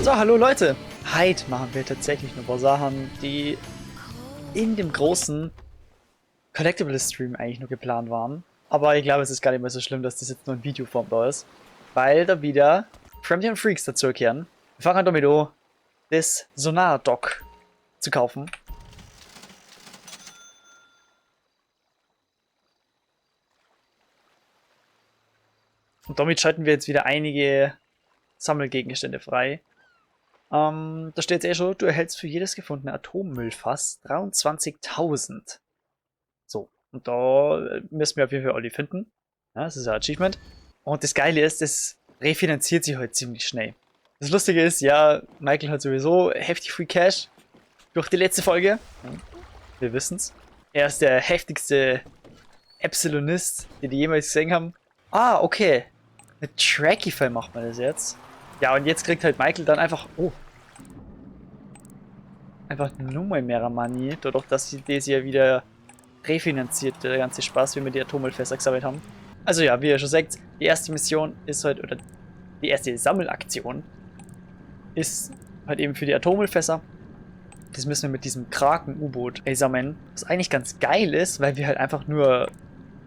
So, hallo Leute! Heute machen wir tatsächlich ein paar Sachen, die in dem großen Collectible-Stream eigentlich nur geplant waren. Aber ich glaube, es ist gar nicht mehr so schlimm, dass das jetzt nur in Videoform da ist. Weil da wieder Frametium Freaks dazukehren. Wir fangen damit an, das Sonar-Dock zu kaufen. Und damit schalten wir jetzt wieder einige Sammelgegenstände frei. Da steht jetzt schon, du erhältst für jedes gefundene Atommüllfass 23.000. So, und da müssen wir auf jeden Fall alle finden. Ja, das ist ein Achievement. Und das Geile ist, das refinanziert sich halt ziemlich schnell. Das Lustige ist, ja, Michael hat sowieso heftig Free Cash durch die letzte Folge. Wir wissen's. Er ist der heftigste Epsilonist, den die jemals gesehen haben. Ah, okay. Mit Trackify macht man das jetzt. Ja, und jetzt kriegt halt Michael dann einfach, einfach nur mal mehr Money, dadurch, dass sie das ja wieder refinanziert, der ganze Spaß, wie wir die Atommüllfässer gesammelt haben. Also ja, wie ihr schon sagt, die erste Mission ist halt, oder die erste Sammelaktion ist halt eben für die Atommüllfässer. Das müssen wir mit diesem Kraken-U-Boot sammeln. Was eigentlich ganz geil ist, weil wir halt einfach nur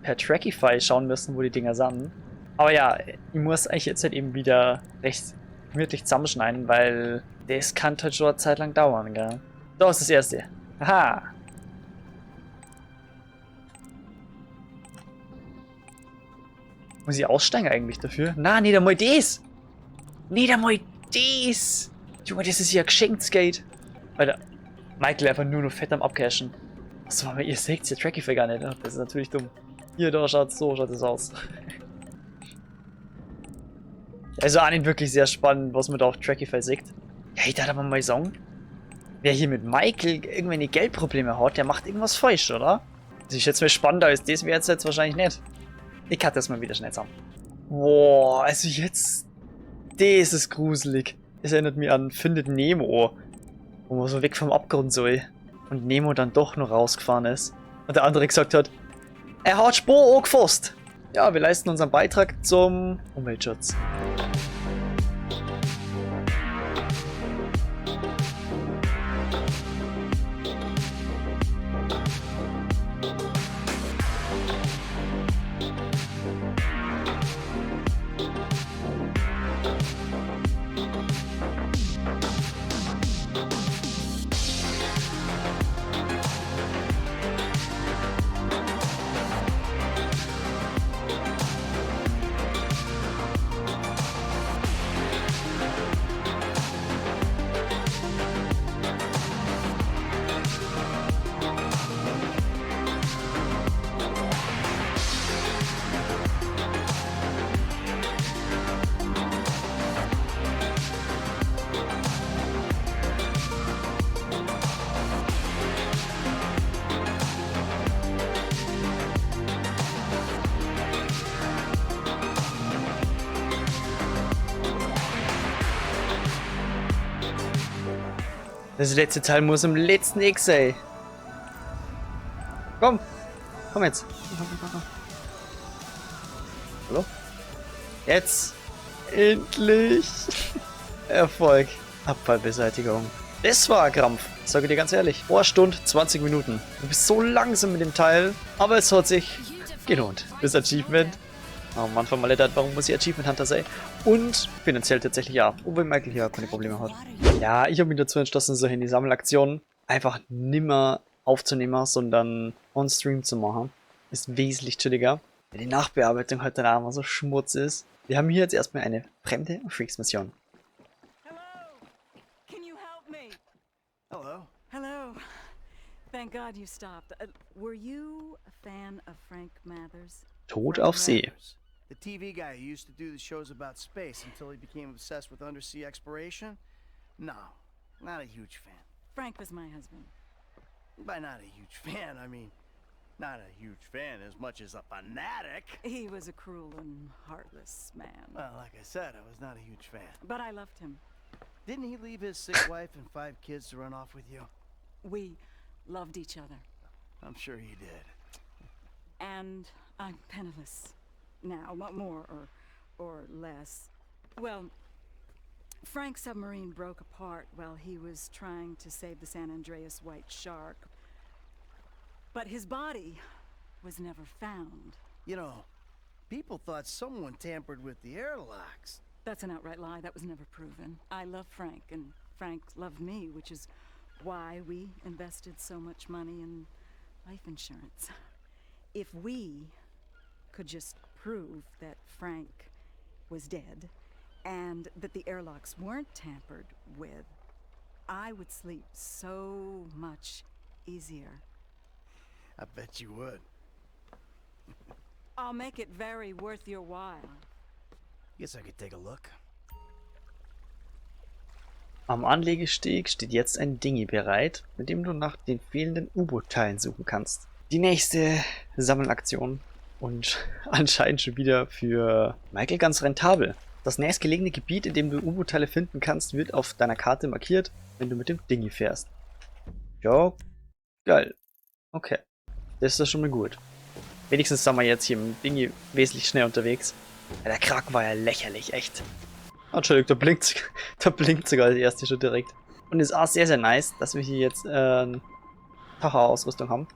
per Trackify schauen müssen, wo die Dinger sind. Aber ja, ich muss eigentlich jetzt halt eben wieder recht gemütlich zusammenschneiden, weil das kann halt schon eine Zeit lang dauern, gell? So ist das erste. Haha. Muss ich aussteigen eigentlich dafür? Na, nicht einmal das! Nicht einmal das! Junge, das ist ja geschenkt, Skate. Alter, Michael einfach nur noch fett am Abcashen. Achso, aber ihr seht ja Trackify gar nicht. Das ist natürlich dumm. Hier, da schaut so schaut es aus. Also auch nicht wirklich sehr spannend, was man da auf Trackify sieht. Ja, ich dachte mal sagen, wer hier mit Michael irgendwelche Geldprobleme hat, der macht irgendwas falsch, oder? Das ist jetzt mal spannender als das wäre jetzt wahrscheinlich nicht. Ich kann das mal wieder schnell zusammen. Boah, also jetzt. Das ist gruselig. Das erinnert mich an Findet Nemo, wo man so weg vom Abgrund soll. Und Nemo dann doch noch rausgefahren ist. Und der andere gesagt hat, er hat Spur angefasst. Ja, wir leisten unseren Beitrag zum Umweltschutz. Das letzte Teil muss im letzten X sein. Komm! Komm jetzt! Hallo? Jetzt! Endlich! Erfolg! Abfallbeseitigung. Das war ein Krampf, sage ich dir ganz ehrlich. Eine Stunde, 20 Minuten. Du bist so langsam mit dem Teil, aber es hat sich gelohnt. Das Achievement. Oh Mann, von Maletta, warum muss ich Achievement Hunter sein? Und finanziell tatsächlich ja, obwohl Michael hier keine Probleme hat. Ja, ich habe mich dazu entschlossen, so in die Sammelaktion einfach nimmer aufzunehmen, sondern on-stream zu machen. Ist wesentlich chilliger. Weil die Nachbearbeitung halt dann einfach so Schmutz ist. Wir haben hier jetzt erstmal eine fremde Freaks-Mission. Hello. Hello. Thank God you stopped. Were you a fan of Frank Mathers? Tod auf See. The TV guy who used to do the shows about space until he became obsessed with undersea exploration? No, not a huge fan. Frank was my husband. By not a huge fan, I mean, not a huge fan as much as a fanatic. He was a cruel and heartless man. Well, like I said, I was not a huge fan. But I loved him. Didn't he leave his sick wife and 5 kids to run off with you? We loved each other. I'm sure he did. And I'm penniless now, more or less. Well, Frank's submarine broke apart while he was trying to save the San Andreas White Shark. But his body was never found. You know, people thought someone tampered with the airlocks. That's an outright lie. That was never proven. I love Frank, and Frank loved me, which is why we invested so much money in life insurance. If we could just prove that Frank was dead and that the airlocks weren't tampered with, I would sleep so much easier. I bet you would. I'll make it very worth your while. Guess I could take a look. Am Anlegesteg steht jetzt ein Dingi bereit, mit dem du nach den fehlenden U-Boot-Teilen suchen kannst. Die nächste Sammelaktion und anscheinend schon wieder für Michael ganz rentabel. Das nächstgelegene Gebiet, in dem du U-Boot-Teile finden kannst, wird auf deiner Karte markiert, wenn du mit dem Dingi fährst. Ja, geil. Okay, das ist schon mal gut. Wenigstens sind wir jetzt hier im Dingi wesentlich schnell unterwegs. Ja, der Kraken war ja lächerlich, echt. Entschuldigung, da blinkt sogar die erste schon direkt. Und es ist auch sehr, sehr nice, dass wir hier jetzt Taucherausrüstung haben.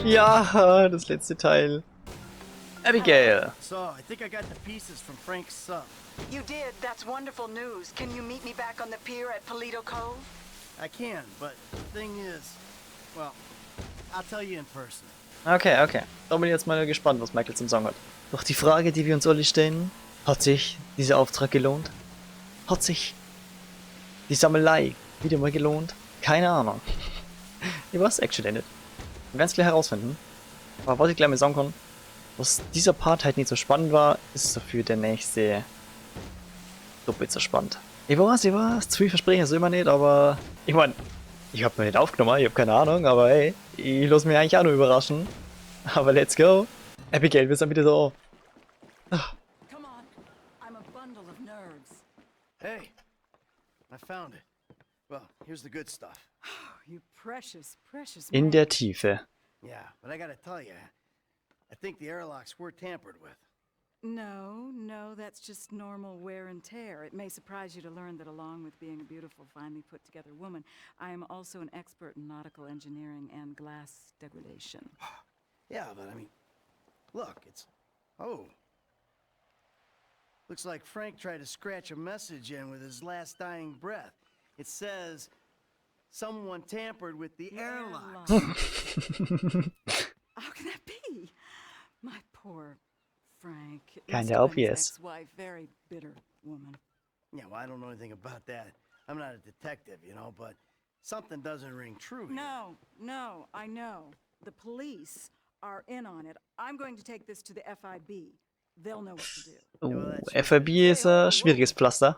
Ja, das letzte Teil. Abigail. So, I think I got the pieces from Frank's sub. You did. That's wonderful news. Can you meet me back on the pier at Polito Cove? I can, but the thing is, well, I'll tell you in person. Okay, okay. Da bin ich jetzt mal gespannt, was Michael zum Song hat. Doch die Frage, die wir uns alle stellen, hat sich dieser Auftrag gelohnt? Hat sich die Sammelei wieder mal gelohnt? Keine Ahnung. Ich weiß actually nicht. Wir werden es gleich herausfinden. Aber was ich gleich mal sagen kann, was dieser Part halt nicht so spannend war, ist dafür der nächste doppelt so spannend. Ich weiß, zu viel versprechen soll man nicht, aber ich meine, ich hab mir nicht aufgenommen, ich hab keine Ahnung, aber hey, ich lasse mich eigentlich auch nur überraschen. Aber let's go. Abigail, wir sind wieder da. Come on. I'm a bundle of nerves. Hey, I found it. Well, here's the good stuff. You precious, precious In man. der Tiefe. Yeah, but I gotta tell you, I think the airlocks were tampered with. No, that's just normal wear and tear. It may surprise you to learn that along with being a beautiful, finely put together woman, I am also an expert in nautical engineering and glass degradation. Yeah, but I mean, look, it's... Oh. Looks like Frank tried to scratch a message in with his last dying breath. It says, someone tampered with the airlock. How can that be? My poor Frank. It Kinda must have been his obvious. ex-wife, very bitter woman. Yeah, well, I don't know anything about that. I'm not a detective, you know, but something doesn't ring true here. No, I know. The police are in on it. I'm going to take this to the FIB. They'll know what to do. FIB ist ein schwieriges Pflaster.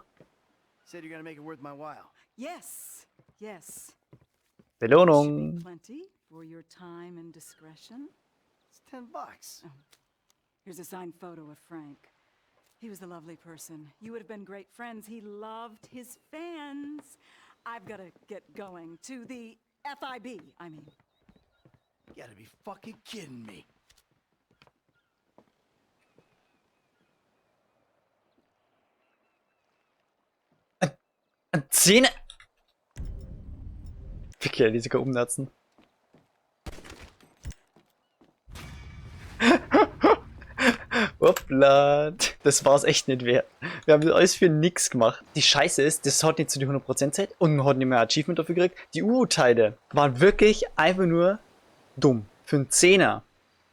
Said you're gonna make it worth my while. Yes. Should Belohnung. be plenty for your time and discretion. It's $10. Here's a signed photo of Frank. He was a lovely person. You would have been great friends. He loved his fans. I've got to get going to the FIB, I mean. You gotta be fucking kidding me. Zähne! Wirklich, die sogar umnatzen. Hoppla, das war's echt nicht wert. Wir haben das alles für nix gemacht. Die Scheiße ist, das hat nicht zu die 100% Zeit und man hat nicht mehr Achievement dafür gekriegt. Die U-Teile waren wirklich einfach nur dumm. Für einen Zehner.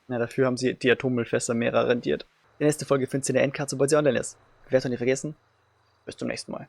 Na, dafür haben sie die Atommüllfässer mehrer rendiert. Die nächste Folge findet ihr in der Endcard, sobald sie online ist. Werdet ihr nicht vergessen. Bis zum nächsten Mal.